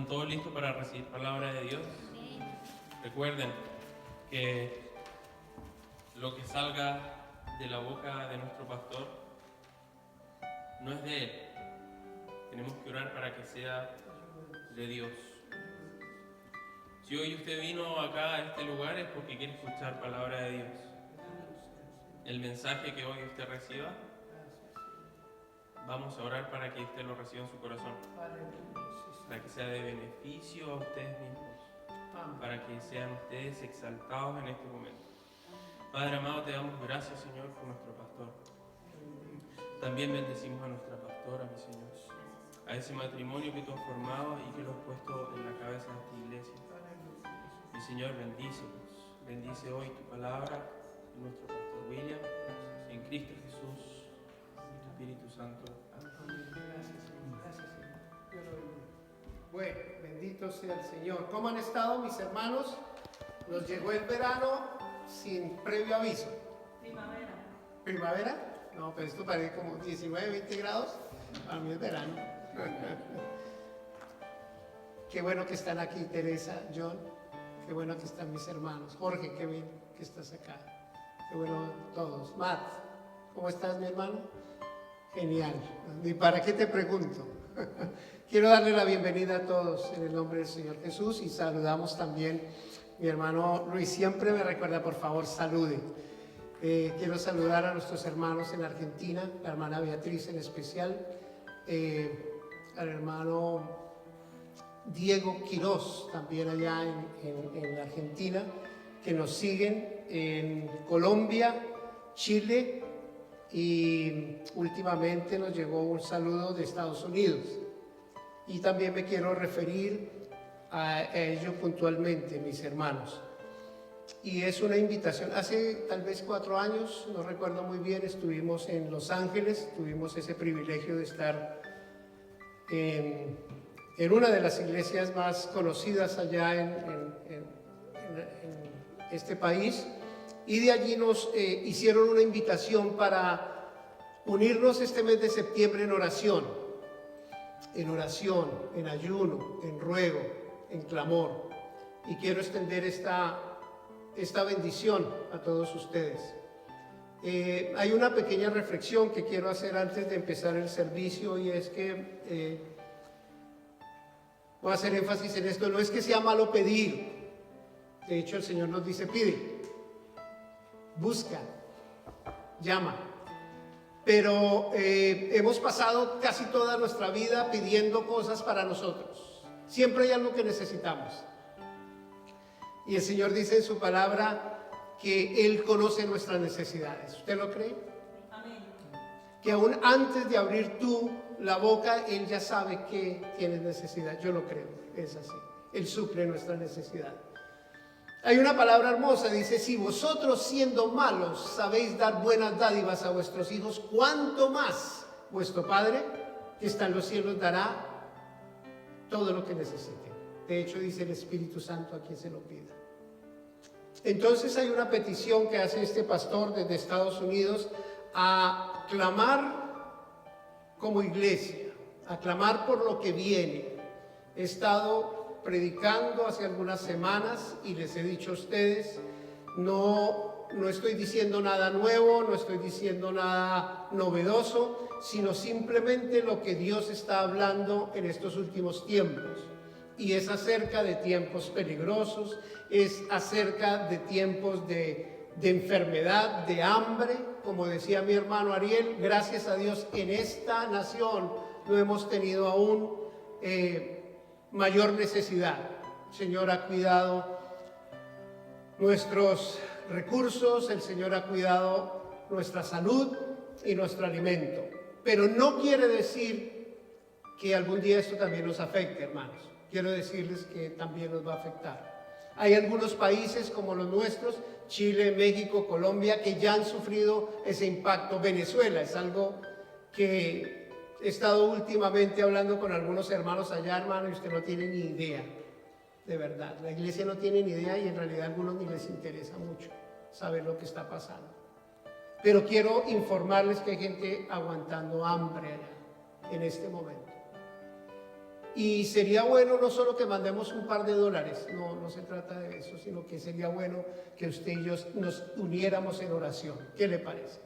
¿Están todos listos para recibir palabra de Dios? Recuerden que lo que salga de la boca de nuestro pastor no es de él. Tenemos que orar para que sea de Dios. Si hoy usted vino acá a este lugar es porque quiere escuchar palabra de Dios. El mensaje que hoy usted reciba, vamos a orar para que usted lo reciba en su corazón, para que sea de beneficio a ustedes mismos, para que sean ustedes exaltados en este momento. Padre amado, te damos gracias, Señor, por nuestro pastor. También bendecimos a nuestra pastora, mi Señor, a ese matrimonio que tú has formado y que lo has puesto en la cabeza de esta iglesia. Mi Señor, bendícelos. Bendice hoy tu palabra y nuestro pastor William, en Cristo Jesús y tu Espíritu Santo. Amén. Gracias, Señor. Gracias, Señor. Dios lo bendiga. Bueno, bendito sea el Señor. ¿Cómo han estado, mis hermanos? Nos llegó el verano sin previo aviso. Primavera. ¿Primavera? No, pero esto parece como 19, 20 grados. Para mí es verano. Qué bueno que están aquí, Teresa, John. Qué bueno que están mis hermanos. Jorge, qué bien que estás acá. Qué bueno todos. Matt, ¿cómo estás, mi hermano? Genial. ¿Y para qué te pregunto? Quiero darle la bienvenida a todos en el nombre del Señor Jesús y saludamos también mi hermano Luis. Siempre me recuerda, por favor, salude. Quiero saludar a nuestros hermanos en Argentina, la hermana Beatriz en especial, al hermano Diego Quirós, también allá en Argentina, que nos siguen en Colombia, Chile y últimamente nos llegó un saludo de Estados Unidos. Y también me quiero referir a ello puntualmente, mis hermanos. Y es una invitación. Hace tal vez 4 años, no recuerdo muy bien, estuvimos en Los Ángeles, tuvimos ese privilegio de estar en una de las iglesias más conocidas allá en este país, y de allí nos hicieron una invitación para unirnos este mes de septiembre en oración, en ayuno, en ruego, en clamor, y quiero extender esta bendición a todos ustedes. Hay una pequeña reflexión que quiero hacer antes de empezar el servicio, y es que voy a hacer énfasis en esto. No es que sea malo pedir. De hecho, el Señor nos dice: pide, busca, llama. Pero hemos pasado casi toda nuestra vida pidiendo cosas para nosotros. Siempre hay algo que necesitamos. Y el Señor dice en su palabra que Él conoce nuestras necesidades. ¿Usted lo cree? Amén. Que aún antes de abrir tú la boca, Él ya sabe que tienes necesidad. Yo lo creo, es así. Él suple nuestra necesidad. Hay una palabra hermosa, dice: si vosotros, siendo malos, sabéis dar buenas dádivas a vuestros hijos, ¿cuánto más vuestro Padre que está en los cielos dará todo lo que necesite? De hecho, dice el Espíritu Santo a quien se lo pida. Entonces hay una petición que hace este pastor desde Estados Unidos, a clamar como iglesia, a clamar por lo que viene. He estado predicando hace algunas semanas y les he dicho a ustedes, no estoy diciendo nada nuevo, no estoy diciendo nada novedoso, sino simplemente lo que Dios está hablando en estos últimos tiempos. Y es acerca de tiempos peligrosos, es acerca de tiempos de enfermedad, de hambre. Como decía mi hermano Ariel, gracias a Dios en esta nación no hemos tenido aún mayor necesidad. El Señor ha cuidado nuestros recursos, el Señor ha cuidado nuestra salud y nuestro alimento. Pero no quiere decir que algún día esto también nos afecte, hermanos. Quiero decirles que también nos va a afectar. Hay algunos países como los nuestros, Chile, México, Colombia, que ya han sufrido ese impacto. Venezuela es algo que he estado últimamente hablando con algunos hermanos allá, hermano, y usted no tiene ni idea, de verdad. La iglesia no tiene ni idea y en realidad a algunos ni les interesa mucho saber lo que está pasando. Pero quiero informarles que hay gente aguantando hambre allá en este momento. Y sería bueno no solo que mandemos un par de dólares, no se trata de eso, sino que sería bueno que usted y yo nos uniéramos en oración. ¿Qué le parece?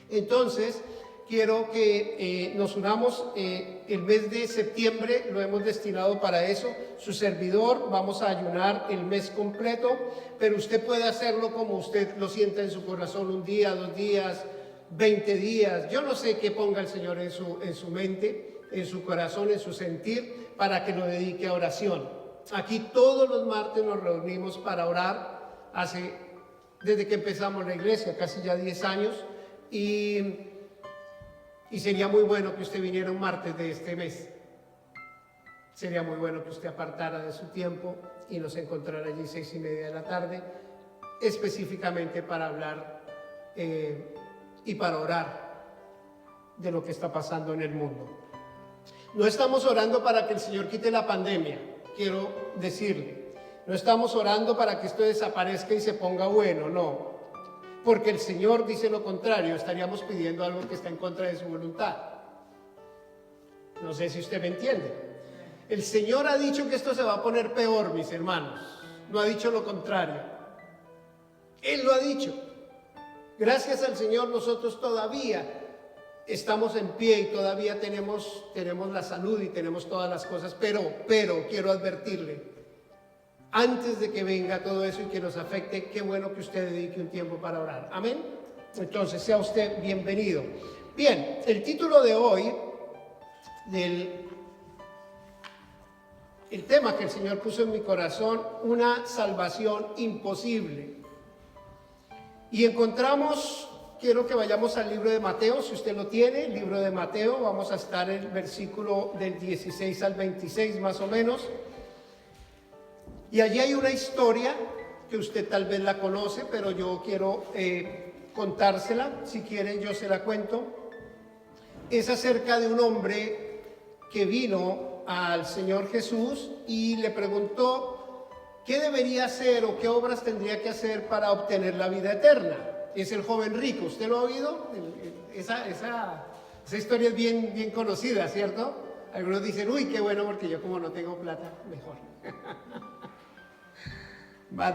Entonces, quiero que nos unamos. El mes de septiembre lo hemos destinado para eso. Su servidor, vamos a ayunar el mes completo, pero usted puede hacerlo como usted lo sienta en su corazón, 1 día, 2 días, 20 días. Yo no sé qué ponga el Señor en su mente, en su corazón, en su sentir, para que lo dedique a oración. Aquí todos los martes nos reunimos para orar, desde que empezamos la iglesia, casi ya 10 años, y sería muy bueno que usted viniera un martes de este mes. Sería muy bueno que usted apartara de su tiempo y nos encontrara allí 6:30 de la tarde, específicamente para hablar y para orar de lo que está pasando en el mundo. No estamos orando para que el Señor quite la pandemia, quiero decirle. No estamos orando para que esto desaparezca y se ponga bueno, no. Porque el Señor dice lo contrario, estaríamos pidiendo algo que está en contra de su voluntad. No sé si usted me entiende. El Señor ha dicho que esto se va a poner peor, mis hermanos. No ha dicho lo contrario. Él lo ha dicho. Gracias al Señor nosotros todavía estamos en pie y todavía tenemos la salud y tenemos todas las cosas, pero quiero advertirle, antes de que venga todo eso y que nos afecte, qué bueno que usted dedique un tiempo para orar. Amén. Entonces, sea usted bienvenido. Bien, el título de hoy, el tema que el Señor puso en mi corazón, una salvación imposible. Y encontramos, quiero que vayamos al libro de Mateo, si usted lo tiene, el libro de Mateo, vamos a estar en el versículo del 16 al 26 más o menos. Y allí hay una historia que usted tal vez la conoce, pero yo quiero contársela. Si quiere, yo se la cuento. Es acerca de un hombre que vino al Señor Jesús y le preguntó qué debería hacer o qué obras tendría que hacer para obtener la vida eterna. Es el joven rico. ¿Usted lo ha oído? Esa historia es bien conocida, ¿cierto? Algunos dicen, uy, qué bueno, porque yo como no tengo plata, mejor.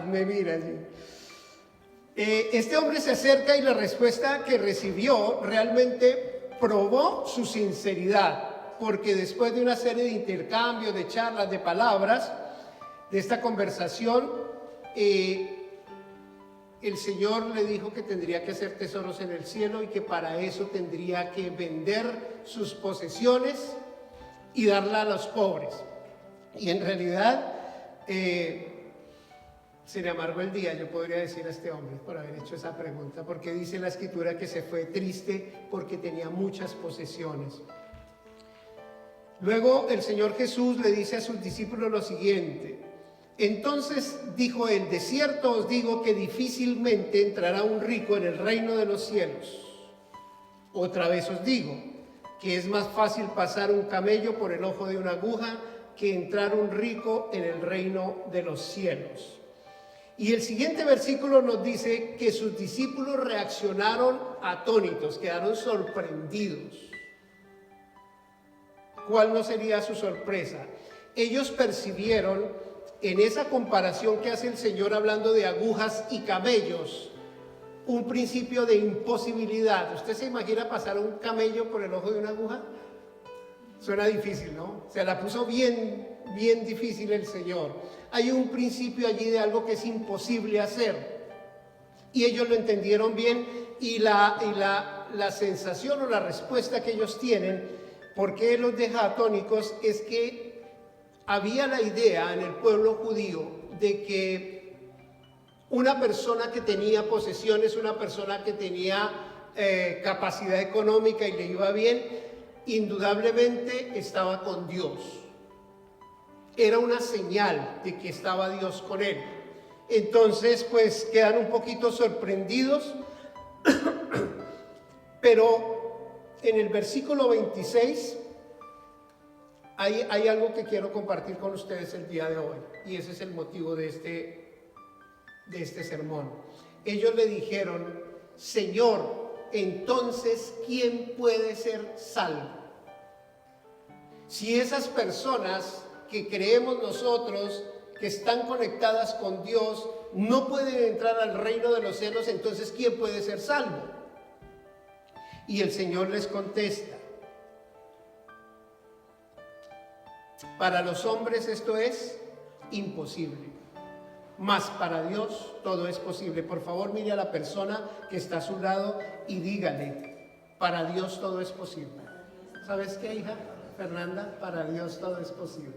Me mira allí. Este hombre se acerca y la respuesta que recibió realmente probó su sinceridad, porque después de una serie de intercambios, de charlas, de palabras, de esta conversación, el Señor le dijo que tendría que hacer tesoros en el cielo y que para eso tendría que vender sus posesiones y darla a los pobres. Y en realidad se le amargó el día, yo podría decir a este hombre, por haber hecho esa pregunta, porque dice la Escritura que se fue triste porque tenía muchas posesiones. Luego el Señor Jesús le dice a sus discípulos lo siguiente: entonces dijo él, de cierto os digo que difícilmente entrará un rico en el reino de los cielos. Otra vez os digo que es más fácil pasar un camello por el ojo de una aguja que entrar un rico en el reino de los cielos. Y el siguiente versículo nos dice que sus discípulos reaccionaron atónitos, quedaron sorprendidos. ¿Cuál no sería su sorpresa? Ellos percibieron en esa comparación que hace el Señor hablando de agujas y camellos, un principio de imposibilidad. ¿Usted se imagina pasar un camello por el ojo de una aguja? Suena difícil, ¿no? Se la puso bien difícil el Señor. Hay un principio allí de algo que es imposible hacer. Y ellos lo entendieron bien y la sensación o la respuesta que ellos tienen, porque Él los deja atónicos, es que había la idea en el pueblo judío de que una persona que tenía posesiones, una persona que tenía capacidad económica y le iba bien, indudablemente estaba con Dios. Era una señal de que estaba Dios con él. Entonces, pues quedan un poquito sorprendidos, pero en el versículo 26 hay algo que quiero compartir con ustedes el día de hoy, y ese es el motivo de este sermón. Ellos le dijeron: Señor, entonces, ¿quién puede ser salvo? Si esas personas que creemos nosotros, que están conectadas con Dios, no pueden entrar al reino de los cielos, entonces ¿quién puede ser salvo? Y el Señor les contesta: para los hombres esto es imposible, mas para Dios todo es posible. Por favor, mire a la persona que está a su lado y dígale: para Dios todo es posible. ¿Sabes qué, hija Fernanda? Para Dios todo es posible.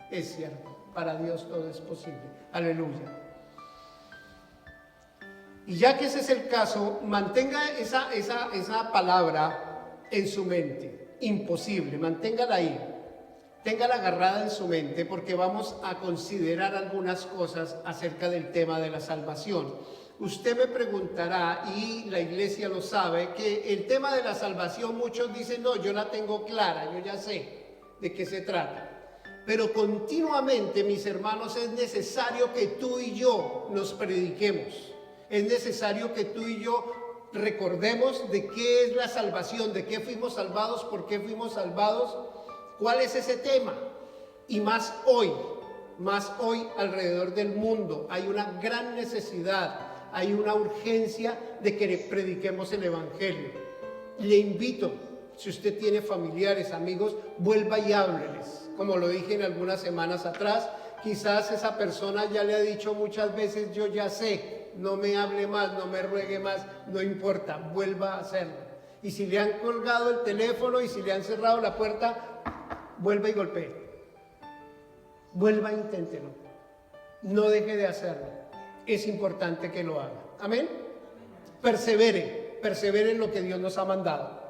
Es cierto, para Dios todo es posible. Aleluya. Y ya que ese es el caso, mantenga esa palabra en su mente. Imposible, manténgala ahí. Téngala agarrada en su mente, porque vamos a considerar algunas cosas acerca del tema de la salvación. Usted me preguntará, y la iglesia lo sabe, que el tema de la salvación, muchos dicen: no, yo la tengo clara, yo ya sé de qué se trata. Pero continuamente, mis hermanos, es necesario que tú y yo nos prediquemos. Es necesario que tú y yo recordemos de qué es la salvación, de qué fuimos salvados, por qué fuimos salvados, cuál es ese tema. Y más hoy alrededor del mundo hay una gran necesidad, hay una urgencia de que prediquemos el evangelio. Le invito, si usted tiene familiares, amigos, vuelva y hábleles. Como lo dije en algunas semanas atrás, quizás esa persona ya le ha dicho muchas veces: yo ya sé, no me hable más, no me ruegue más, no importa, vuelva a hacerlo. Y si le han colgado el teléfono y si le han cerrado la puerta, vuelva y golpee. Vuelva e inténtelo. No deje de hacerlo. Es importante que lo haga. Amén. Persevere en lo que Dios nos ha mandado.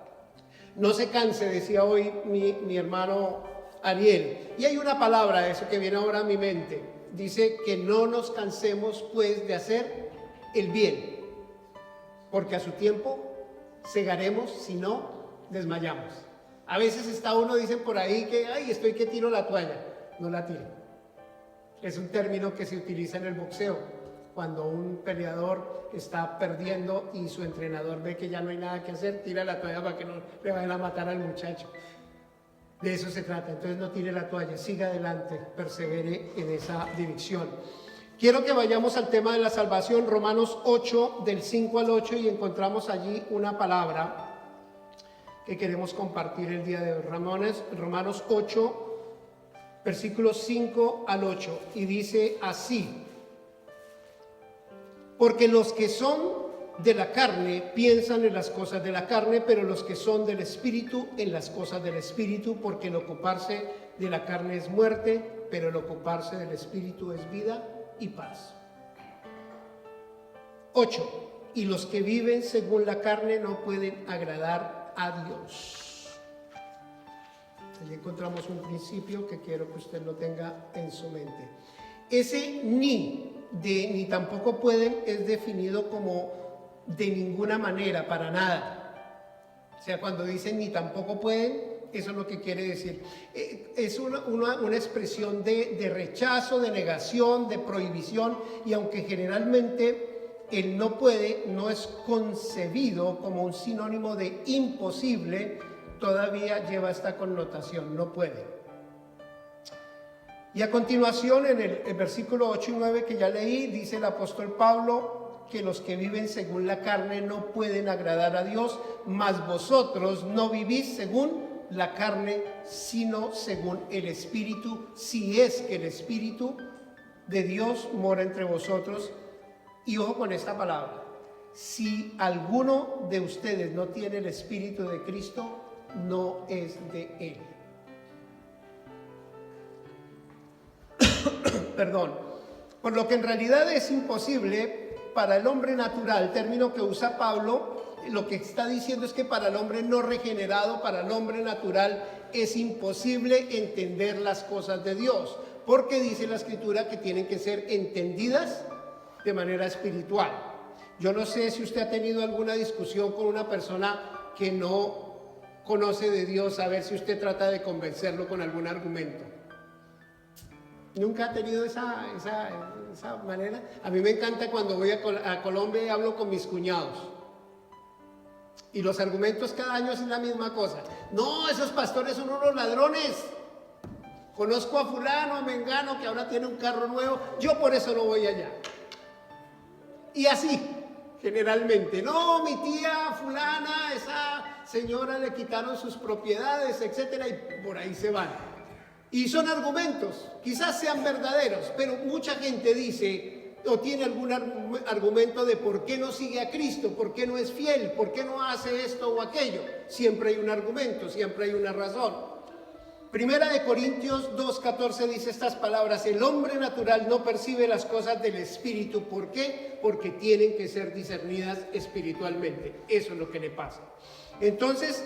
No se canse, decía hoy mi hermano Ariel. Y hay una palabra, eso que viene ahora a mi mente. Dice que no nos cansemos pues de hacer el bien, porque a su tiempo segaremos si no desmayamos. A veces está uno, dicen por ahí que: ay, estoy que tiro la toalla. No la tire. Es un término que se utiliza en el boxeo, cuando un peleador está perdiendo y su entrenador ve que ya no hay nada que hacer, tira la toalla para que no le vayan a matar al muchacho. De eso se trata. Entonces no tire la toalla, siga adelante, persevere en esa dirección. Quiero que vayamos al tema de la salvación, Romanos 8, del 5 al 8, y encontramos allí una palabra que queremos compartir el día de hoy. Romanos 8, versículos 5 al 8, y dice así: porque los que son de la carne piensan en las cosas de la carne, pero los que son del Espíritu en las cosas del Espíritu, porque el ocuparse de la carne es muerte, pero el ocuparse del Espíritu es vida y paz. 8. Y los que viven según la carne no pueden agradar a Dios. Allí encontramos un principio que quiero que usted lo tenga en su mente. Ese ni tampoco pueden es definido como de ninguna manera, para nada. O sea, cuando dicen ni tampoco pueden, eso es lo que quiere decir. Es una expresión de rechazo, de negación, de prohibición, y aunque generalmente el no puede no es concebido como un sinónimo de imposible, todavía lleva esta connotación: no puede. Y a continuación, en el versículo 8 y 9 que ya leí, dice el apóstol Pablo que los que viven según la carne no pueden agradar a Dios, mas vosotros no vivís según la carne, sino según el Espíritu, si es que el Espíritu de Dios mora entre vosotros. Y ojo con esta palabra: si alguno de ustedes no tiene el Espíritu de Cristo, no es de Él. Perdón. Por lo que en realidad es imposible para el hombre natural, término que usa Pablo, lo que está diciendo es que para el hombre no regenerado, para el hombre natural, es imposible entender las cosas de Dios, porque dice la Escritura que tienen que ser entendidas de manera espiritual. Yo no sé si usted ha tenido alguna discusión con una persona que no conoce de Dios, a ver si usted trata de convencerlo con algún argumento. ¿Nunca ha tenido esa manera? A mí me encanta cuando voy a Colombia y hablo con mis cuñados. Y los argumentos cada año es la misma cosa. No, esos pastores son unos ladrones. Conozco a fulano, a mengano, que ahora tiene un carro nuevo, yo por eso no voy allá. Y así, generalmente, no, mi tía fulana, esa señora le quitaron sus propiedades, etcétera, y por ahí se van. Y son argumentos, quizás sean verdaderos, pero mucha gente dice o tiene algún argumento de por qué no sigue a Cristo, por qué no es fiel, por qué no hace esto o aquello. Siempre hay un argumento, siempre hay una razón. Primera de Corintios 2:14 dice estas palabras: el hombre natural no percibe las cosas del espíritu. ¿Por qué? Porque tienen que ser discernidas espiritualmente. Eso es lo que le pasa. Entonces,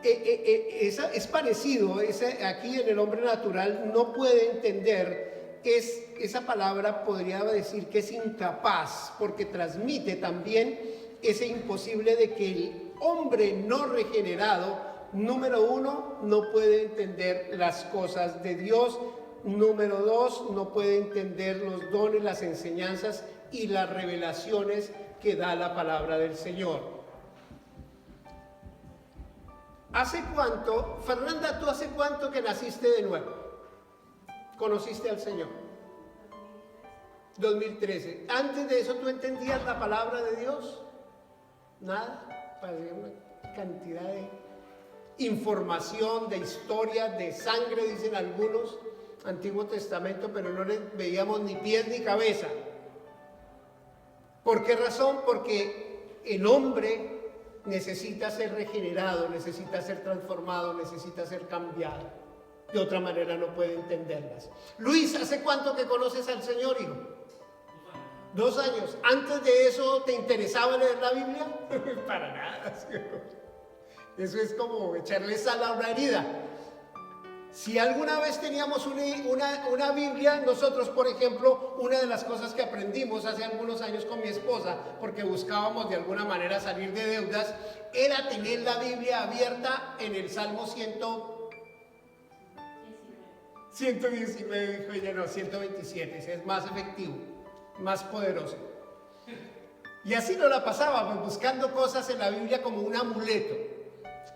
es parecido, aquí en el hombre natural no puede entender, esa palabra podría decir que es incapaz, porque transmite también ese imposible de que el hombre no regenerado, número uno, no puede entender las cosas de Dios. Número dos, no puede entender los dones, las enseñanzas y las revelaciones que da la palabra del Señor. ¿Hace cuánto, Fernanda, tú hace cuánto que naciste de nuevo? ¿Conociste al Señor? 2013. ¿Antes de eso tú entendías la palabra de Dios? Nada. Parecía una cantidad de información, de historia, de sangre, dicen algunos, Antiguo Testamento, pero no le veíamos ni pies ni cabeza. ¿Por qué razón? Porque el hombre necesita ser regenerado, necesita ser transformado, necesita ser cambiado. De otra manera no puede entenderlas. Luis, ¿hace cuánto que conoces al Señor, hijo? 2 años. ¿Antes de eso te interesaba leer la Biblia? Para nada, ¿sí? Eso es como echarle sal a una herida. Si alguna vez teníamos una Biblia, nosotros, por ejemplo, una de las cosas que aprendimos hace algunos años con mi esposa, porque buscábamos de alguna manera salir de deudas, era tener la Biblia abierta en el Salmo 119, dijo ella, no, 127, ese es más efectivo, más poderoso. Y así nos la pasábamos, buscando cosas en la Biblia como un amuleto.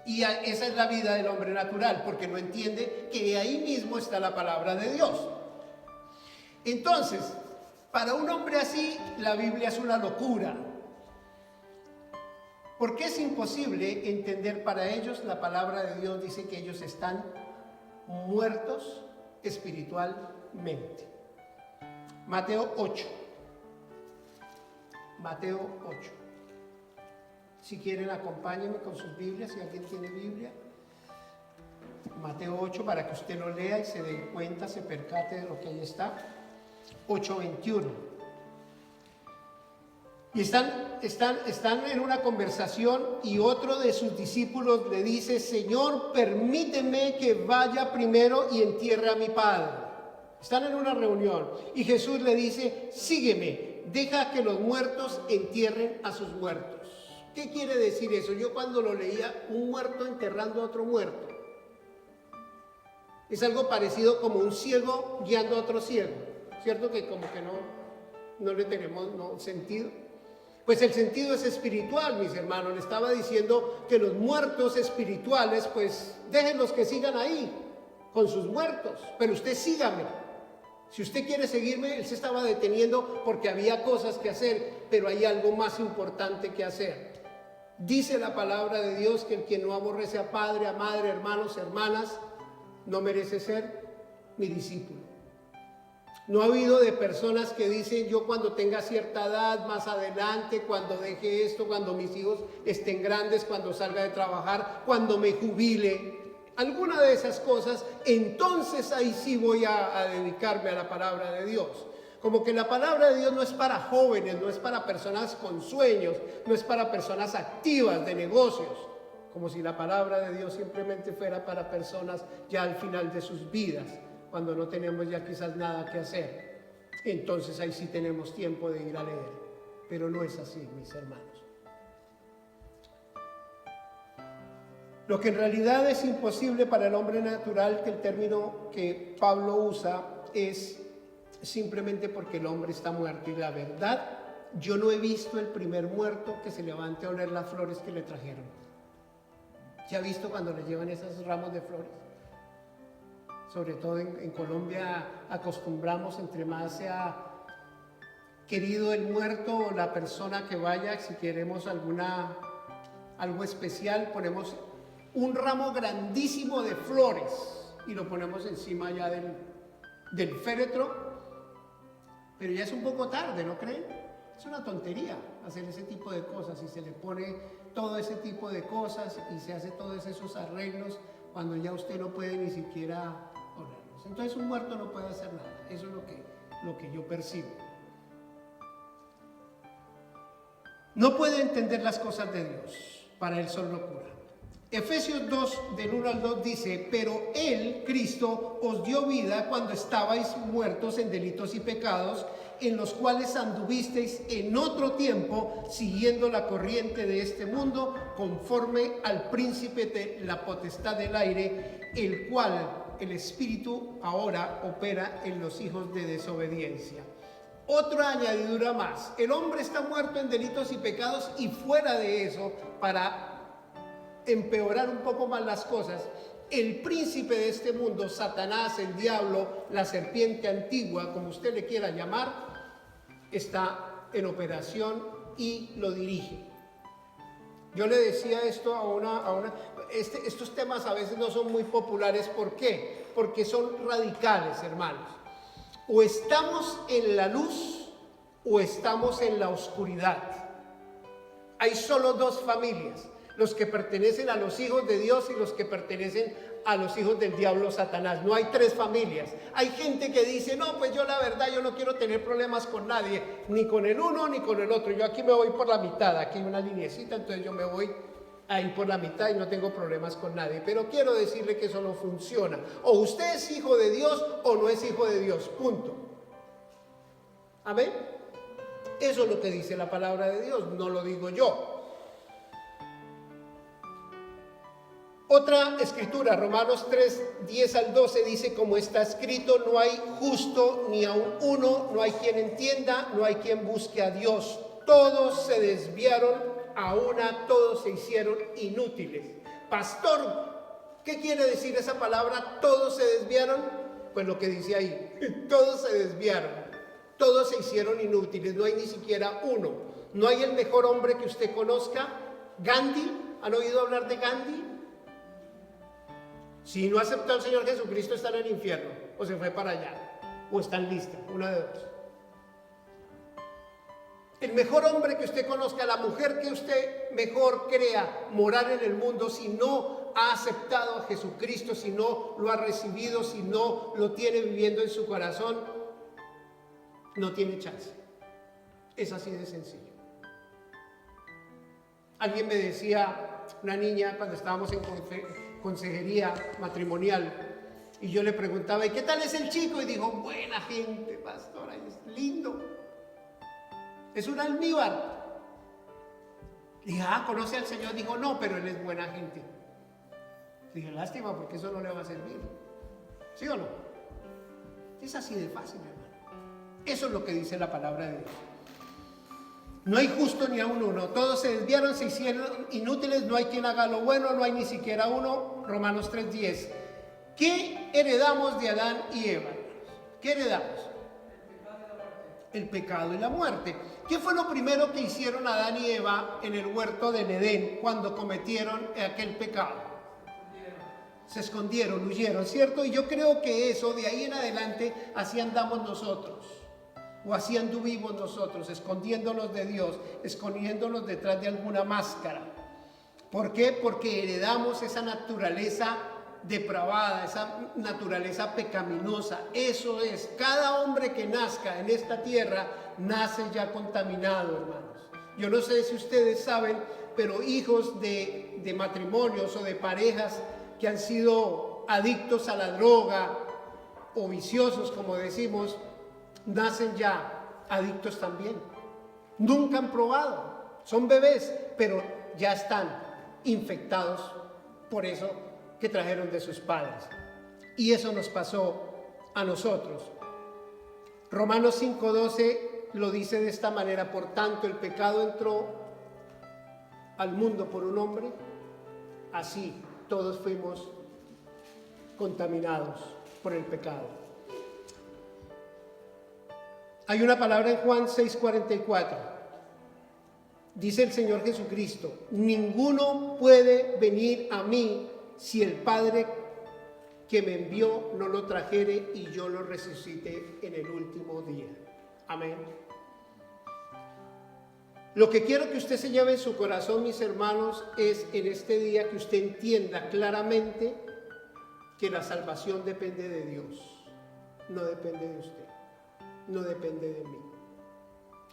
Y esa es la vida del hombre natural, porque no entiende que ahí mismo está la palabra de Dios. Entonces, para un hombre así, la Biblia es una locura. Porque es imposible entender para ellos. La palabra de Dios dice que ellos están muertos espiritualmente. Mateo 8. Mateo 8. Si quieren, acompáñenme con sus Biblias, si alguien tiene Biblia. Mateo 8, para que usted lo lea y se dé cuenta, se percate de lo que ahí está. 8:21. Y están en una conversación y otro de sus discípulos le dice: Señor, permíteme que vaya primero y entierre a mi padre. Están en una reunión y Jesús le dice: sígueme, deja que los muertos entierren a sus muertos. ¿Qué quiere decir eso? Yo cuando lo leía, un muerto enterrando a otro muerto, es algo parecido como un ciego guiando a otro ciego, ¿cierto? Que como que no le tenemos sentido. Pues el sentido es espiritual, mis hermanos. Le estaba diciendo que los muertos espirituales, pues déjenlos que sigan ahí, con sus muertos, pero usted sígame. Si usted quiere seguirme, él se estaba deteniendo porque había cosas que hacer, pero hay algo más importante que hacer. Dice la palabra de Dios que el que no aborrece a padre, a madre, hermanos, hermanas, no merece ser mi discípulo. No ha habido de personas que dicen: yo cuando tenga cierta edad, más adelante, cuando deje esto, cuando mis hijos estén grandes, cuando salga de trabajar, cuando me jubile, alguna de esas cosas, entonces ahí sí voy a dedicarme a la palabra de Dios. Como que la palabra de Dios no es para jóvenes, no es para personas con sueños, no es para personas activas de negocios, como si la palabra de Dios simplemente fuera para personas ya al final de sus vidas, cuando no tenemos ya quizás nada que hacer. Entonces ahí sí tenemos tiempo de ir a leer, pero no es así, mis hermanos. Lo que en realidad es imposible para el hombre natural, que el término que Pablo usa es simplemente porque el hombre está muerto. Y la verdad, yo no he visto el primer muerto que se levante a oler las flores que le trajeron. ¿Ya ha visto cuando le llevan esos ramos de flores? sobre todo en Colombia acostumbramos, entre más sea querido el muerto o la persona que vaya, si queremos algo especial, ponemos un ramo grandísimo de flores y lo ponemos encima ya del féretro, pero ya es un poco tarde, ¿no creen? Es una tontería hacer ese tipo de cosas y se le pone todo ese tipo de cosas y se hace todos esos arreglos cuando ya usted no puede ni siquiera ponerlos. Entonces un muerto no puede hacer nada, eso es lo que yo percibo. No puede entender las cosas de Dios, para él son locura. Efesios 2, del 1 al 2 dice: pero Él, Cristo, os dio vida cuando estabais muertos en delitos y pecados, en los cuales anduvisteis en otro tiempo, siguiendo la corriente de este mundo, conforme al príncipe de la potestad del aire, el cual el Espíritu ahora opera en los hijos de desobediencia. Otra añadidura más: el hombre está muerto en delitos y pecados, y fuera de eso, para empeorar un poco más las cosas, el príncipe de este mundo, Satanás, el diablo, la serpiente antigua, como usted le quiera llamar, está en operación y lo dirige. Yo le decía esto estos temas a veces no son muy populares. ¿Por qué? Porque son radicales, hermanos. O estamos en la luz o estamos en la oscuridad. Hay solo dos familias: los que pertenecen a los hijos de Dios y los que pertenecen a los hijos del diablo, Satanás. No hay tres familias. Hay gente que dice: no, pues yo la verdad, yo no quiero tener problemas con nadie, ni con el uno ni con el otro. Yo aquí me voy por la mitad, aquí hay una lineecita, entonces yo me voy ahí por la mitad y no tengo problemas con nadie. Pero quiero decirle que eso no funciona. O usted es hijo de Dios o no es hijo de Dios, punto. Amén. Eso es lo que dice la palabra de Dios, no lo digo yo. Otra escritura, Romanos 3, 10 al 12, dice: como está escrito, no hay justo ni aun uno, no hay quien entienda, no hay quien busque a Dios. Todos se desviaron, a una todos se hicieron inútiles. Pastor, ¿qué quiere decir esa palabra, todos se desviaron? Pues lo que dice ahí, todos se desviaron, todos se hicieron inútiles, no hay ni siquiera uno. No hay el mejor hombre que usted conozca. Gandhi, ¿han oído hablar de Gandhi? Si no aceptó al Señor Jesucristo, está en el infierno, o se fue para allá, o está en lista, una de dos. El mejor hombre que usted conozca, la mujer que usted mejor crea morar en el mundo, si no ha aceptado a Jesucristo, si no lo ha recibido, si no lo tiene viviendo en su corazón, no tiene chance. Es así de sencillo. Alguien me decía, una niña, cuando estábamos en consejería matrimonial, y yo le preguntaba: ¿y qué tal es el chico? Y dijo: buena gente, pastora, es lindo, es un almíbar. Dije: ¿conoce al Señor? Dijo: no, pero él es buena gente. Dije: lástima, porque eso no le va a servir. ¿Sí o no? Es así de fácil, hermano. Eso es lo que dice la palabra de Dios. No hay justo ni aun uno, todos se desviaron, se hicieron inútiles, no hay quien haga lo bueno, no hay ni siquiera uno. Romanos 3:10. ¿Qué heredamos de Adán y Eva? ¿Qué heredamos? El pecado y la muerte. ¿Qué fue lo primero que hicieron Adán y Eva en el huerto del Edén cuando cometieron aquel pecado? Se escondieron, huyeron, ¿cierto? Y yo creo que eso, de ahí en adelante, así andamos nosotros. O así anduvimos nosotros, escondiéndonos de Dios, escondiéndonos detrás de alguna máscara. ¿Por qué? Porque heredamos esa naturaleza depravada, esa naturaleza pecaminosa. Eso es, cada hombre que nazca en esta tierra nace ya contaminado, hermanos. Yo no sé si ustedes saben, pero hijos de matrimonios o de parejas que han sido adictos a la droga o viciosos, como decimos, nacen ya adictos también. Nunca han probado, son bebés, pero ya están infectados por eso que trajeron de sus padres. Y eso nos pasó a nosotros. Romanos 5:12 lo dice de esta manera: por tanto, el pecado entró al mundo por un hombre, así todos fuimos contaminados por el pecado. Hay una palabra en Juan 6:44. Dice el Señor Jesucristo: ninguno puede venir a mí si el Padre que me envió no lo trajere y yo lo resucite en el último día. Amén. Lo que quiero que usted se lleve en su corazón, mis hermanos, es en este día que usted entienda claramente que la salvación depende de Dios, no depende de usted, no depende de mí.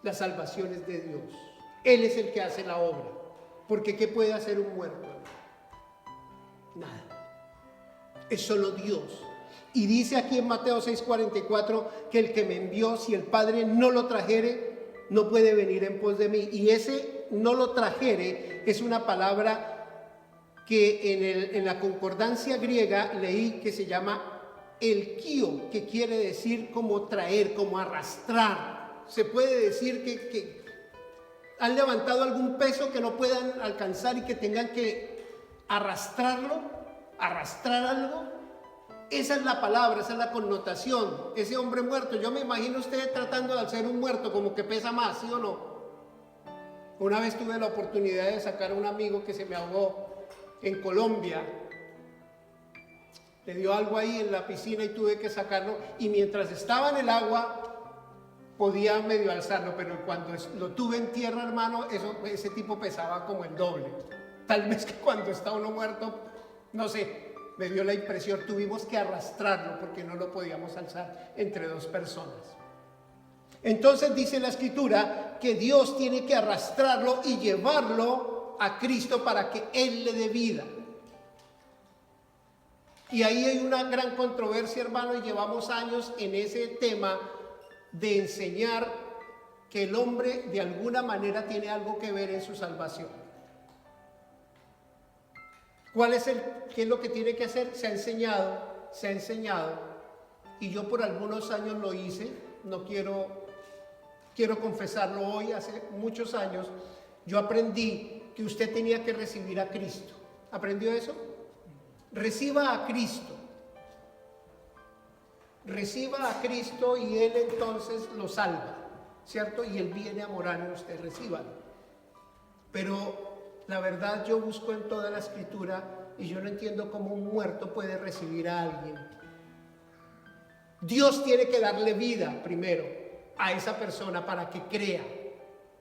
La salvación es de Dios. Él es el que hace la obra. Porque ¿qué puede hacer un muerto? Nada. Es solo Dios. Y dice aquí en Mateo 6:44 que el que me envió, si el Padre no lo trajere, no puede venir en pos de mí. Y ese no lo trajere es una palabra que en la concordancia griega leí que se llama elquio, que quiere decir como traer, como arrastrar. Se puede decir que han levantado algún peso que no puedan alcanzar y que tengan que arrastrarlo, arrastrar algo. Esa es la palabra, esa es la connotación. Ese hombre muerto, yo me imagino usted tratando de hacer un muerto como que pesa más, ¿sí o no? Una vez tuve la oportunidad de sacar a un amigo que se me ahogó en Colombia. Le dio algo ahí en la piscina y tuve que sacarlo, y mientras estaba en el agua podía medio alzarlo, pero cuando lo tuve en tierra, hermano, ese tipo pesaba como el doble. Tal vez que cuando está uno muerto, no sé, me dio la impresión, tuvimos que arrastrarlo porque no lo podíamos alzar entre dos personas. Entonces dice la Escritura que Dios tiene que arrastrarlo y llevarlo a Cristo para que Él le dé vida. Y ahí hay una gran controversia, hermano, y llevamos años en ese tema de enseñar que el hombre de alguna manera tiene algo que ver en su salvación. ¿Qué es lo que tiene que hacer? Se ha enseñado, y yo por algunos años lo hice, no quiero confesarlo hoy, hace muchos años, yo aprendí que usted tenía que recibir a Cristo. ¿Aprendió eso? Reciba a Cristo. Reciba a Cristo y Él entonces lo salva, ¿cierto? Y Él viene a morar en usted, recíbalo. Pero la verdad, yo busco en toda la Escritura y yo no entiendo cómo un muerto puede recibir a alguien. Dios tiene que darle vida primero a esa persona para que crea,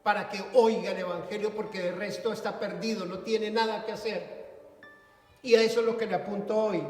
para que oiga el Evangelio, porque de resto está perdido, no tiene nada que hacer. Y a eso es lo que le apunto hoy.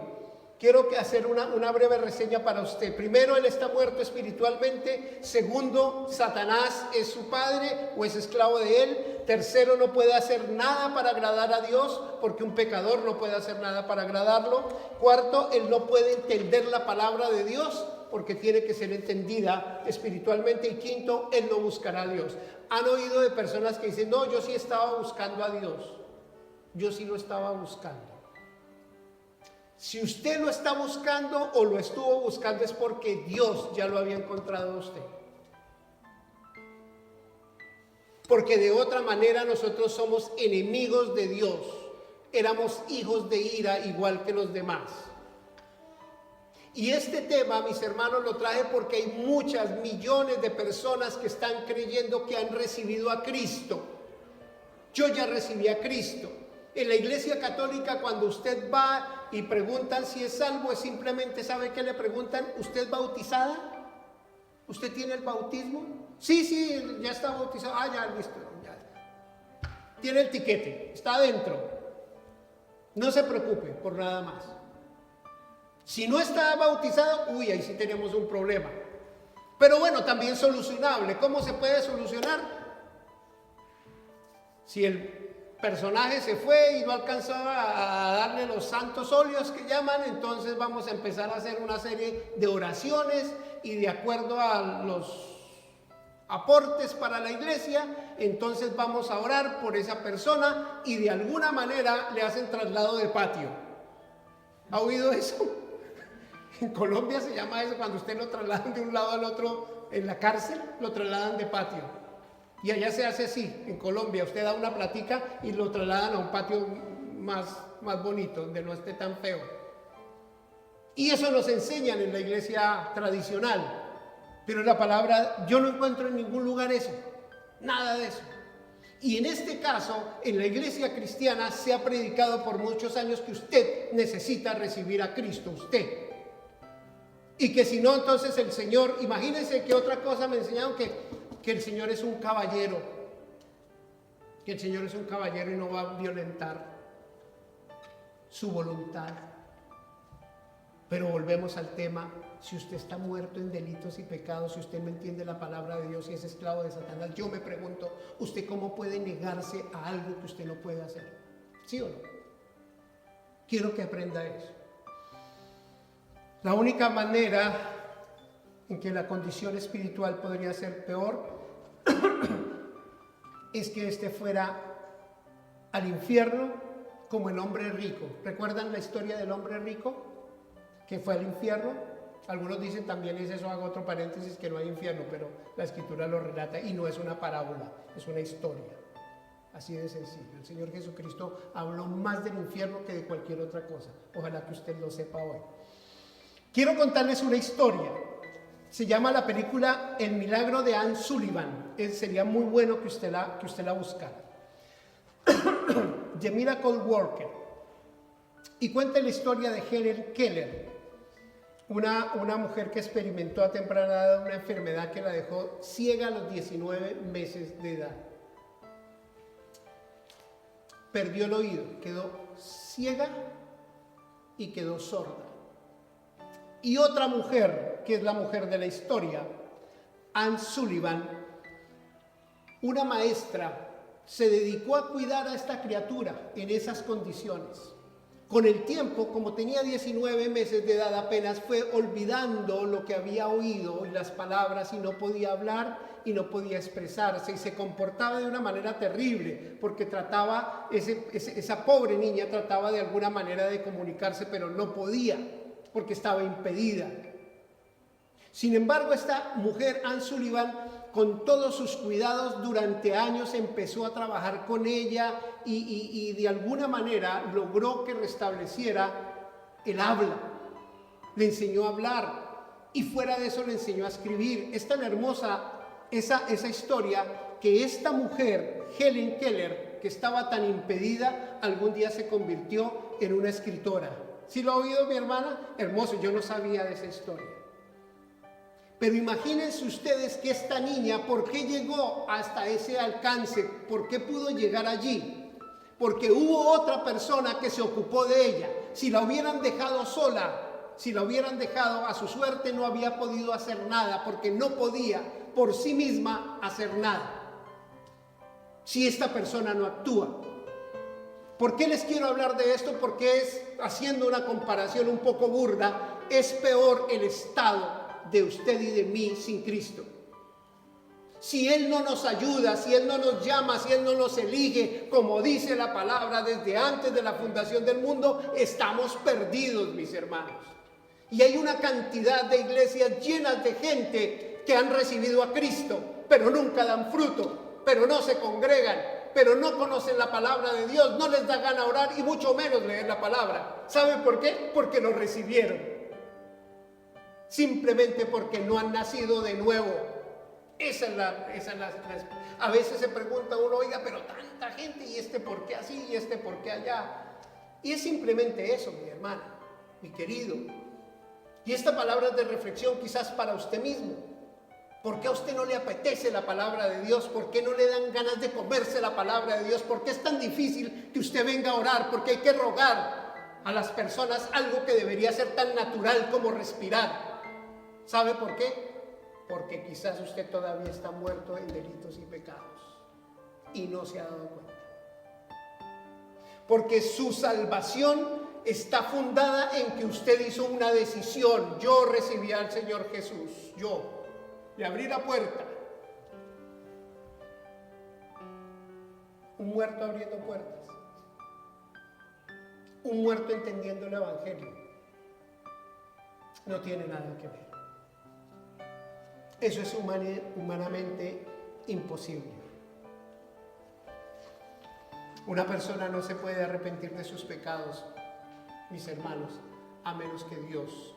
Quiero hacer una breve reseña para usted. Primero, él está muerto espiritualmente. Segundo, Satanás es su padre o es esclavo de él. Tercero, no puede hacer nada para agradar a Dios, porque un pecador no puede hacer nada para agradarlo. Cuarto, él no puede entender la palabra de Dios, porque tiene que ser entendida espiritualmente. Y quinto, él no buscará a Dios. Han oído de personas que dicen: no, yo sí estaba buscando a Dios. Yo sí lo estaba buscando. Si usted lo está buscando o lo estuvo buscando, es porque Dios ya lo había encontrado a usted. Porque de otra manera nosotros somos enemigos de Dios. Éramos hijos de ira igual que los demás. Y este tema, mis hermanos, lo traje porque hay muchas millones de personas que están creyendo que han recibido a Cristo. Yo ya recibí a Cristo. En la Iglesia Católica, cuando usted va y preguntan si es salvo, es simplemente, ¿sabe qué le preguntan? ¿Usted es bautizada? ¿Usted tiene el bautismo? Sí, ya está bautizado. Ah, ya, listo. Ya. Tiene el tiquete, está adentro. No se preocupe por nada más. Si no está bautizado, ahí sí tenemos un problema. Pero bueno, también solucionable. ¿Cómo se puede solucionar? Si el personaje se fue y no alcanzó a darle los santos óleos que llaman, entonces vamos a empezar a hacer una serie de oraciones y de acuerdo a los aportes para la iglesia, entonces vamos a orar por esa persona y de alguna manera le hacen traslado de patio. ¿Ha oído eso? En Colombia se llama eso, cuando usted lo trasladan de un lado al otro en la cárcel, lo trasladan de patio. Y allá se hace así, en Colombia, usted da una platica y lo trasladan a un patio más bonito, donde no esté tan feo. Y eso nos enseñan en la iglesia tradicional. Pero la palabra, yo no encuentro en ningún lugar eso, nada de eso. Y en este caso, en la iglesia cristiana se ha predicado por muchos años que usted necesita recibir a Cristo, usted. Y que si no, entonces el Señor, imagínense que otra cosa me enseñaron, que el Señor es un caballero. Que el Señor es un caballero y no va a violentar su voluntad. Pero volvemos al tema. Si usted está muerto en delitos y pecados, si usted no entiende la palabra de Dios y es esclavo de Satanás, yo me pregunto, ¿usted cómo puede negarse a algo que usted no puede hacer? ¿Sí o no? Quiero que aprenda eso. La única manera en que la condición espiritual podría ser peor es que éste fuera al infierno como el hombre rico. ¿Recuerdan la historia del hombre rico que fue al infierno? Algunos dicen también, es eso, hago otro paréntesis, que no hay infierno, pero la escritura lo relata y no es una parábola, es una historia. Así de sencillo. El Señor Jesucristo habló más del infierno que de cualquier otra cosa. Ojalá que usted lo sepa hoy. Quiero contarles una historia. Se llama la película El milagro de Anne Sullivan. Sería muy bueno que usted la buscara. The Miracle Worker. Y cuenta la historia de Helen Keller. Una mujer que experimentó a temprana edad una enfermedad que la dejó ciega a los 19 meses de edad. Perdió el oído, quedó ciega y quedó sorda. Y otra mujer, que es la mujer de la historia, Anne Sullivan, una maestra, se dedicó a cuidar a esta criatura en esas condiciones. Con el tiempo, como tenía 19 meses de edad apenas, fue olvidando lo que había oído y las palabras, y no podía hablar y no podía expresarse, y se comportaba de una manera terrible, porque esa pobre niña trataba de alguna manera de comunicarse, pero no podía, porque estaba impedida. Sin embargo, esta mujer, Anne Sullivan, con todos sus cuidados durante años, empezó a trabajar con ella y de alguna manera logró que restableciera el habla. Le enseñó a hablar y fuera de eso le enseñó a escribir. Es tan hermosa esa historia que esta mujer, Helen Keller, que estaba tan impedida, algún día se convirtió en una escritora. ¿Sí lo ha oído mi hermana? Hermoso, yo no sabía de esa historia. Pero imagínense ustedes que esta niña, ¿por qué llegó hasta ese alcance? ¿Por qué pudo llegar allí? Porque hubo otra persona que se ocupó de ella. Si la hubieran dejado sola, si la hubieran dejado a su suerte, no había podido hacer nada, porque no podía por sí misma hacer nada. Si esta persona no actúa. ¿Por qué les quiero hablar de esto? Porque es, haciendo una comparación un poco burda, es peor el estado de usted y de mí sin Cristo. Si Él no nos ayuda, si Él no nos llama, si Él no nos elige, como dice la palabra, desde antes de la fundación del mundo, estamos perdidos, mis hermanos. Y hay una cantidad de iglesias llenas de gente que han recibido a Cristo, pero nunca dan fruto, pero no se congregan, pero no conocen la palabra de Dios, no les da gana orar y mucho menos leer la palabra. ¿Saben por qué? Porque lo recibieron. Simplemente porque no han nacido de nuevo. A veces se pregunta uno, oiga, pero tanta gente, y este por qué así, y este por qué allá. Y es simplemente eso, mi hermana, mi querido. Y esta palabra es de reflexión quizás para usted mismo. ¿Por qué a usted no le apetece la palabra de Dios? ¿Por qué no le dan ganas de comerse la palabra de Dios? ¿Por qué es tan difícil que usted venga a orar? ¿Por qué hay que rogar a las personas algo que debería ser tan natural como respirar? ¿Sabe por qué? Porque quizás usted todavía está muerto en delitos y pecados y no se ha dado cuenta. Porque su salvación está fundada en que usted hizo una decisión. Yo recibí al Señor Jesús, yo le abrí la puerta. Un muerto abriendo puertas, un muerto entendiendo el Evangelio. No tiene nada que ver. Eso es humanamente imposible. Una persona no se puede arrepentir de sus pecados, mis hermanos, a menos que Dios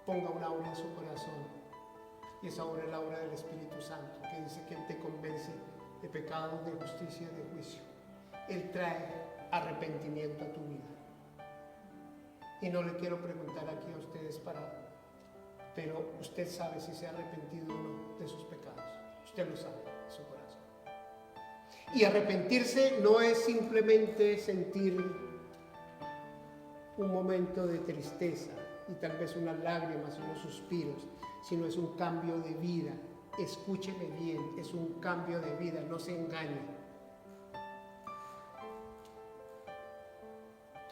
ponga una obra en su corazón. Y esa obra es la obra del Espíritu Santo, que dice que Él te convence de pecados, de justicia y de juicio. Él trae arrepentimiento a tu vida. Y no le quiero preguntar aquí a ustedes pero usted sabe si se ha arrepentido o no de sus pecados. Usted lo sabe en su corazón. Y arrepentirse no es simplemente sentir un momento de tristeza y tal vez unas lágrimas, unos suspiros, sino es un cambio de vida. Escúcheme bien, es un cambio de vida, no se engañe.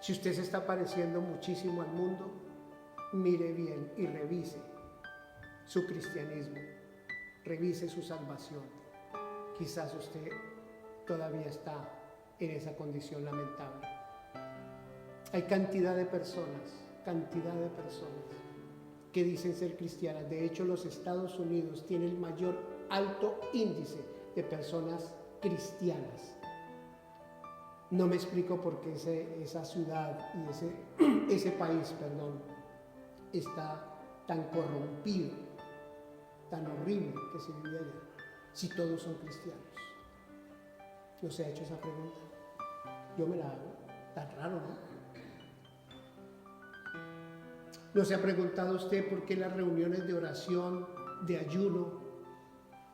Si usted se está pareciendo muchísimo al mundo, mire bien y revise su cristianismo, revise su salvación. Quizás usted todavía está en esa condición lamentable. Hay cantidad de personas que dicen ser cristianas. De hecho, los Estados Unidos tienen el mayor alto índice de personas cristianas. No me explico por qué esa ciudad y ese país, está tan corrompido, tan horrible que se vive allá, si todos son cristianos. ¿No se ha hecho esa pregunta? Yo me la hago. Tan raro, ¿no? ¿No se ha preguntado usted por qué las reuniones de oración, de ayuno,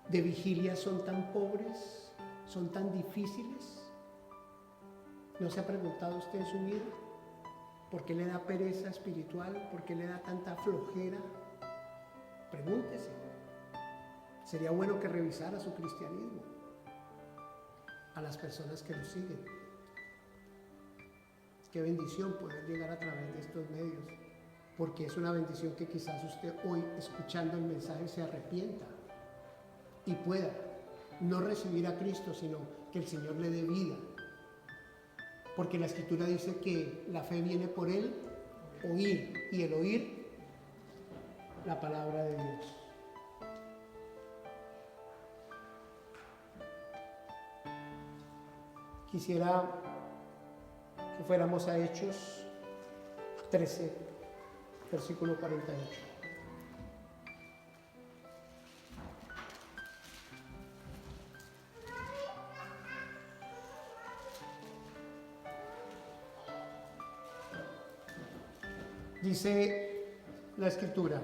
de vigilia son tan pobres, son tan difíciles? ¿No se ha preguntado usted en su vida por qué le da pereza espiritual? ¿Por qué le da tanta flojera? Pregúntese. Sería bueno que revisara su cristianismo a las personas que lo siguen. Qué bendición poder llegar a través de estos medios, porque es una bendición que quizás usted hoy, escuchando el mensaje, se arrepienta y pueda no recibir a Cristo, sino que el Señor le dé vida. Porque la Escritura dice que la fe viene por el oír, y el oír la palabra de Dios. Quisiera que fuéramos a Hechos 13, versículo 48. Dice la Escritura: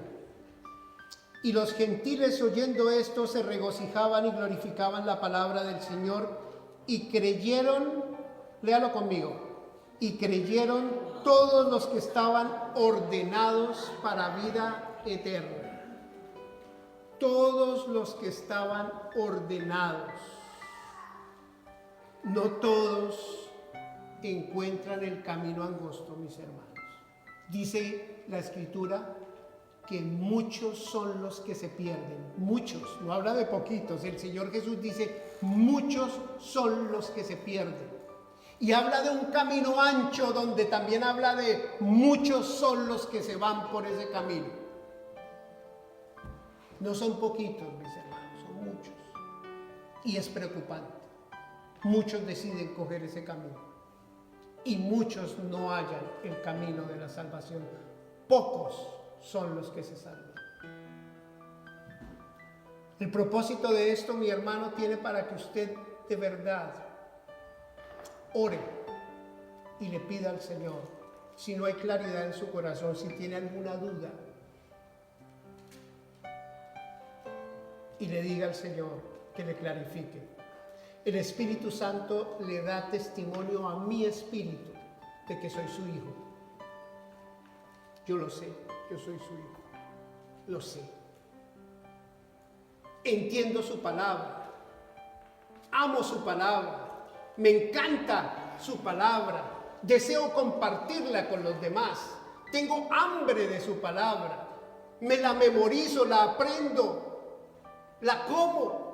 y los gentiles, oyendo esto, se regocijaban y glorificaban la palabra del Señor, y creyeron, léalo conmigo, y creyeron todos los que estaban ordenados para vida eterna. Todos los que estaban ordenados. No todos encuentran el camino angosto, mis hermanos. Dice la Escritura que muchos son los que se pierden. Muchos, no habla de poquitos. El Señor Jesús dice, muchos son los que se pierden. Y habla de un camino ancho, donde también habla de muchos son los que se van por ese camino. No son poquitos, mis hermanos, son muchos. Y es preocupante. Muchos deciden coger ese camino. Y muchos no hallan el camino de la salvación. Pocos son los que se salvan. El propósito de esto, mi hermano, tiene para que usted de verdad ore y le pida al Señor, si no hay claridad en su corazón, si tiene alguna duda, y le diga al Señor que le clarifique. El Espíritu Santo le da testimonio a mi espíritu de que soy su hijo. Yo lo sé, yo soy su hijo. Lo sé. Entiendo su palabra. Amo su palabra. Me encanta su palabra. Deseo compartirla con los demás. Tengo hambre de su palabra. Me la memorizo, la aprendo, la como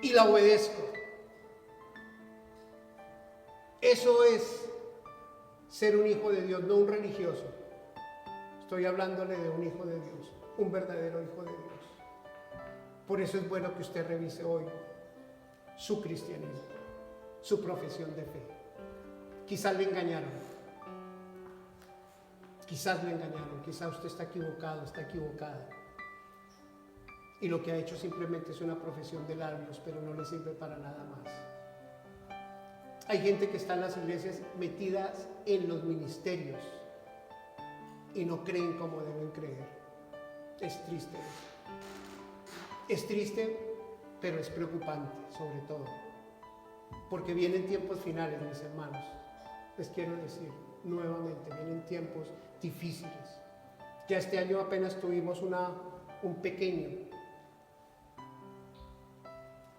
y la obedezco. Eso es ser un hijo de Dios, no un religioso. Estoy hablándole de un hijo de Dios, un verdadero hijo de Dios. Por eso es bueno que usted revise hoy su cristianismo, su profesión de fe. Quizás le engañaron. Quizás le engañaron, quizás usted está equivocado, está equivocada. Y lo que ha hecho simplemente es una profesión de labios, pero no le sirve para nada más. Hay gente que está en las iglesias metidas en los ministerios y no creen como deben creer. Es triste. Es triste, pero es preocupante sobre todo. Porque vienen tiempos finales, mis hermanos. Les quiero decir nuevamente, vienen tiempos difíciles. Ya este año apenas tuvimos un pequeño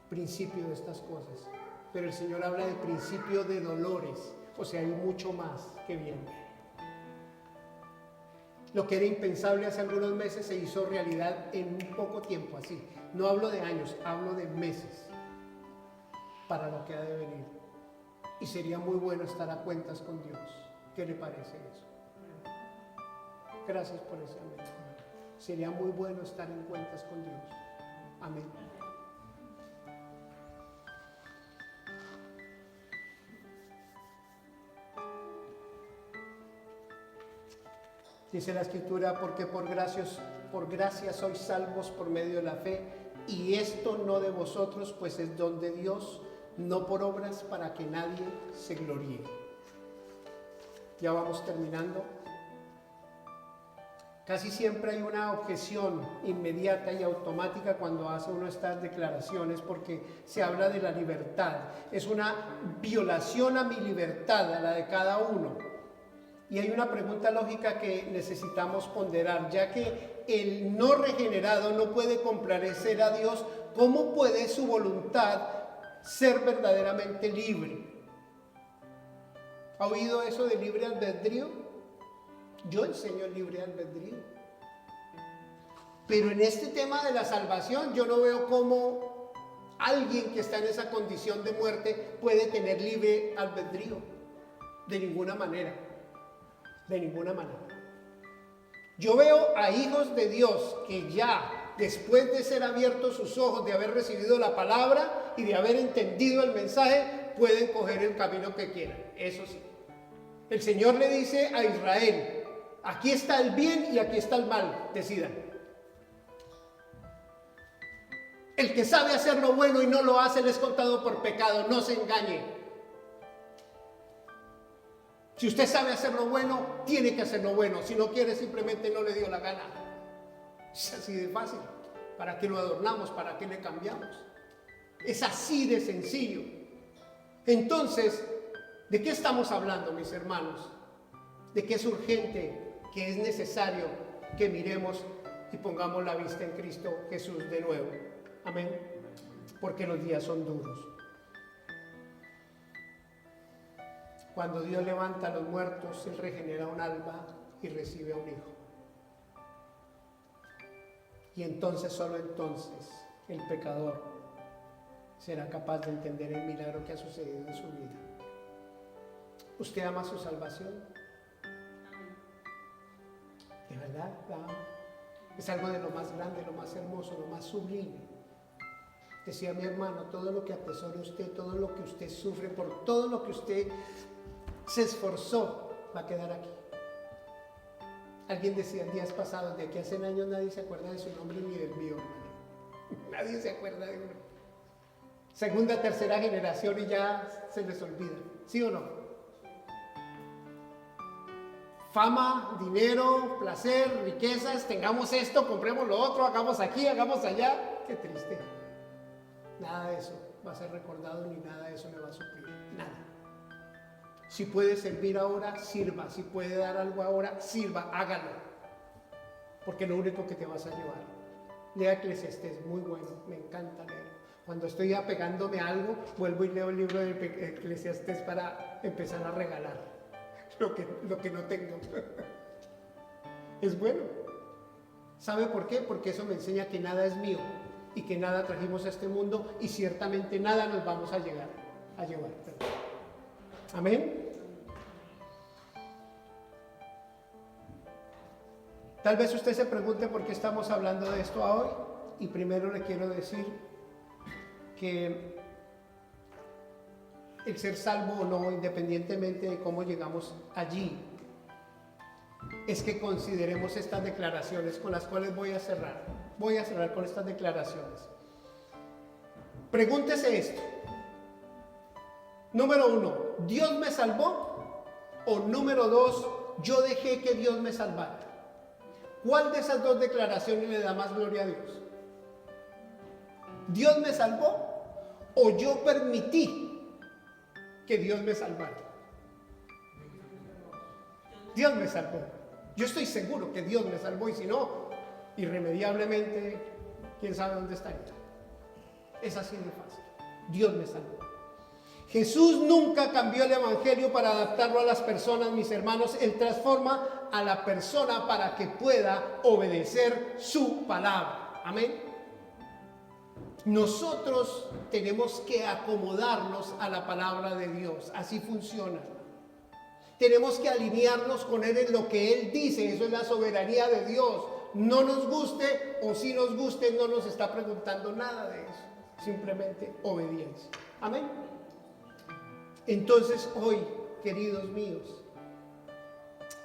principio de estas cosas, pero el Señor habla de principio de dolores, o sea, hay mucho más que viene. Lo que era impensable hace algunos meses se hizo realidad en un poco tiempo, así. No hablo de años, hablo de meses para lo que ha de venir. Y sería muy bueno estar a cuentas con Dios. ¿Qué le parece eso? Gracias por ese amén. Sería muy bueno estar en cuentas con Dios. Amén. Dice la Escritura, porque por gracia sois salvos por medio de la fe, y esto no de vosotros, pues es don de Dios, no por obras, para que nadie se gloríe. Ya vamos terminando. Casi siempre hay una objeción inmediata y automática cuando hace uno estas declaraciones, porque se habla de la libertad. Es una violación a mi libertad, a la de cada uno. Y hay una pregunta lógica que necesitamos ponderar, ya que el no regenerado no puede complacer a Dios, ¿cómo puede su voluntad ser verdaderamente libre? ¿Ha oído eso de libre albedrío? Yo enseño el libre albedrío. Pero en este tema de la salvación yo no veo cómo alguien que está en esa condición de muerte puede tener libre albedrío. De ninguna manera. De ninguna manera. Yo veo a hijos de Dios que ya, después de ser abiertos sus ojos, de haber recibido la palabra y de haber entendido el mensaje, pueden coger el camino que quieran. Eso sí. El Señor le dice a Israel, aquí está el bien y aquí está el mal, decidan. El que sabe hacer lo bueno y no lo hace le es contado por pecado, no se engañe. Si usted sabe hacer lo bueno, tiene que hacer lo bueno. Si no quiere, simplemente no le dio la gana. Es así de fácil. ¿Para qué lo adornamos? ¿Para qué le cambiamos? Es así de sencillo. Entonces, ¿de qué estamos hablando, mis hermanos? De que es urgente, que es necesario que miremos y pongamos la vista en Cristo Jesús de nuevo. Amén. Porque los días son duros. Cuando Dios levanta a los muertos, Él regenera un alma y recibe a un hijo. Y entonces, solo entonces, el pecador será capaz de entender el milagro que ha sucedido en su vida. ¿Usted ama su salvación? ¿De verdad? Es algo de lo más grande, lo más hermoso, lo más sublime. Decía mi hermano, todo lo que atesore usted, todo lo que usted sufre, por todo lo que usted se esforzó, va a quedar aquí. Alguien decía en días pasados, de aquí a 100 años nadie se acuerda de su nombre ni del mío. Nadie se acuerda de uno. Segunda, tercera generación y ya se les olvida. ¿Sí o no? Fama, dinero, placer, riquezas, tengamos esto, compremos lo otro, hagamos aquí, hagamos allá. Qué triste. Nada de eso va a ser recordado ni nada de eso le va a suplir. Nada. Si puede servir ahora, sirva. Si puede dar algo ahora, sirva, hágalo. Porque lo único que te vas a llevar. Lea Eclesiastés, muy bueno, me encanta leer. Cuando estoy apegándome a algo, vuelvo y leo el libro de Eclesiastés para empezar a regalar lo que no tengo. Es bueno. ¿Sabe por qué? Porque eso me enseña que nada es mío y que nada trajimos a este mundo y ciertamente nada nos vamos a llevar. Amén. Tal vez usted se pregunte por qué estamos hablando de esto hoy, y primero le quiero decir que el ser salvo o no, independientemente de cómo llegamos allí, es que consideremos estas declaraciones con las cuales voy a cerrar. Voy a cerrar con estas declaraciones. Pregúntese esto. Número 1, ¿Dios me salvó? O número 2, yo dejé que Dios me salvara. ¿Cuál de esas dos declaraciones le da más gloria a Dios? ¿Dios me salvó? ¿O yo permití que Dios me salvara? Dios me salvó. Yo estoy seguro que Dios me salvó, y si no, irremediablemente, quién sabe dónde estaría. Es así de fácil. Dios me salvó. Jesús nunca cambió el evangelio para adaptarlo a las personas, mis hermanos. Él transforma a la persona para que pueda obedecer su palabra. Amén. Nosotros tenemos que acomodarnos a la palabra de Dios. Así funciona. Tenemos que alinearnos con Él en lo que Él dice. Eso es la soberanía de Dios. No nos guste o si nos guste, no nos está preguntando nada de eso. Simplemente obediencia. Amén. Entonces hoy, queridos míos,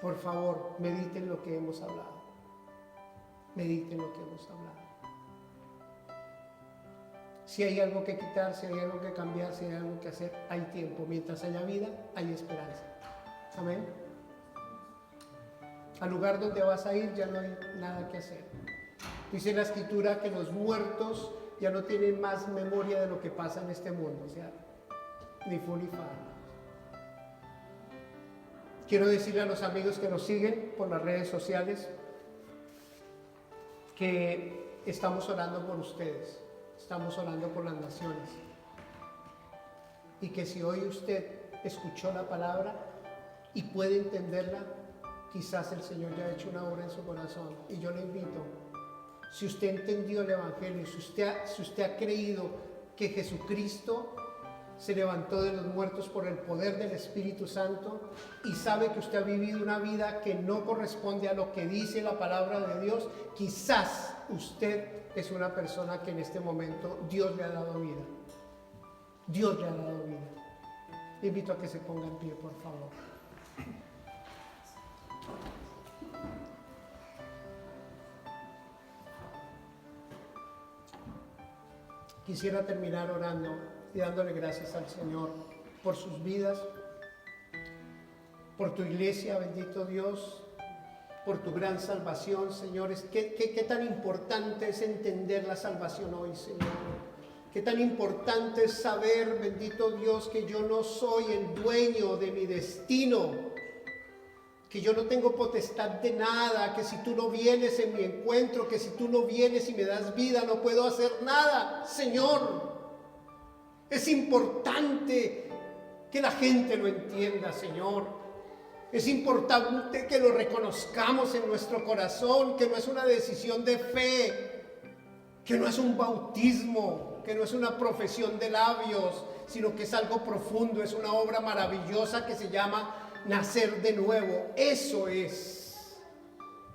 por favor, mediten lo que hemos hablado. Mediten lo que hemos hablado. Si hay algo que quitar, si hay algo que cambiar, si hay algo que hacer, hay tiempo. Mientras haya vida, hay esperanza. Amén. Al lugar donde vas a ir ya no hay nada que hacer. Dice la Escritura que los muertos ya no tienen más memoria de lo que pasa en este mundo. O sea, ni fu ni fa. Quiero decirle a los amigos que nos siguen por las redes sociales que estamos orando por ustedes, estamos orando por las naciones, y que si hoy usted escuchó la palabra y puede entenderla, quizás el Señor ya ha hecho una obra en su corazón. Y yo le invito, si usted entendió el evangelio, si usted ha creído que Jesucristo se levantó de los muertos por el poder del Espíritu Santo, y sabe que usted ha vivido una vida que no corresponde a lo que dice la palabra de Dios, quizás usted es una persona que en este momento Dios le ha dado vida. Dios le ha dado vida. Le invito a que se ponga en pie, por favor. Quisiera terminar orando y dándole gracias al Señor por sus vidas, por tu iglesia, bendito Dios, por tu gran salvación, señores. ¿Qué tan importante es entender la salvación hoy, Señor? Qué tan importante es saber, bendito Dios, que yo no soy el dueño de mi destino, que yo no tengo potestad de nada, que si tú no vienes en mi encuentro, que si tú no vienes y me das vida, no puedo hacer nada, Señor. Es importante que la gente lo entienda, Señor. Es importante que lo reconozcamos en nuestro corazón, que no es una decisión de fe, que no es un bautismo, que no es una profesión de labios, sino que es algo profundo, es una obra maravillosa que se llama nacer de nuevo. Eso es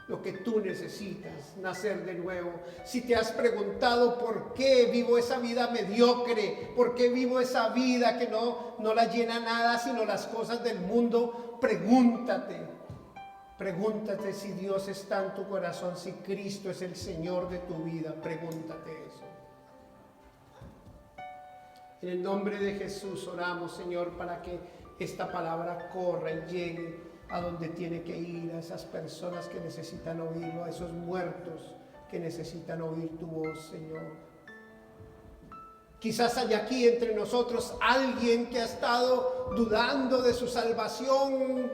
lo que tú necesitas, nacer de nuevo. Si te has preguntado por qué vivo esa vida mediocre, por qué vivo esa vida que no la llena nada sino las cosas del mundo, pregúntate si Dios está en tu corazón, si Cristo es el Señor de tu vida. Pregúntate eso. En el nombre de Jesús oramos, Señor, para que esta palabra corra y llegue a donde tiene que ir, a esas personas que necesitan oírlo, a esos muertos que necesitan oír tu voz, Señor. Quizás hay aquí entre nosotros alguien que ha estado dudando de su salvación,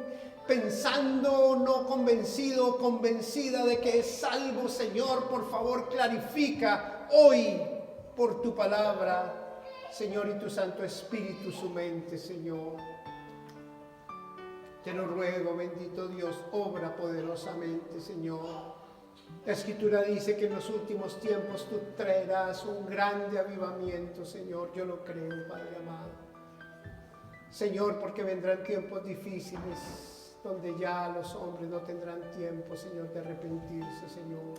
pensando, no convencido, convencida de que es salvo. Señor, por favor, clarifica hoy por tu palabra, Señor, y tu Santo Espíritu su mente, Señor. Te lo ruego, bendito Dios, obra poderosamente, Señor. La Escritura dice que en los últimos tiempos tú traerás un grande avivamiento, Señor. Yo lo creo, Padre amado. Señor, porque vendrán tiempos difíciles donde ya los hombres no tendrán tiempo, Señor, de arrepentirse, Señor.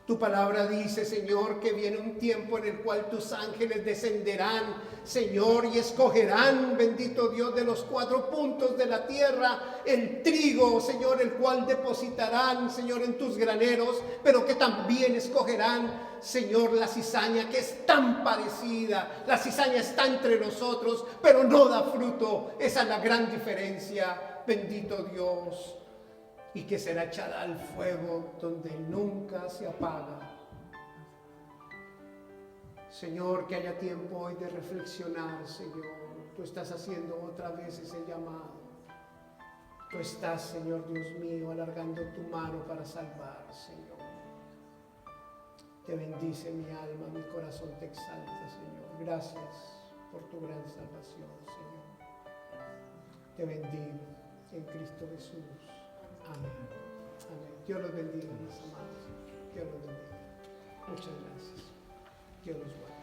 Tu palabra dice, Señor, que viene un tiempo en el cual tus ángeles descenderán, Señor, y escogerán, bendito Dios, de los 4 puntos de la tierra, el trigo, Señor, el cual depositarán, Señor, en tus graneros, pero que también escogerán, Señor, la cizaña, que es tan parecida. La cizaña está entre nosotros, pero no da fruto. Esa es la gran diferencia, bendito Dios. Y que será echada al fuego donde nunca se apaga. Señor, que haya tiempo hoy de reflexionar, Señor. Tú estás haciendo otra vez ese llamado. Tú estás, Señor Dios mío, alargando tu mano para salvar, Señor. Te bendice mi alma, mi corazón te exalta, Señor. Gracias por tu gran salvación, Señor. Te bendigo en Cristo Jesús. Amén. Amén. Dios los bendiga, mis amados. Dios los bendiga. Muchas gracias. Dios los guarde.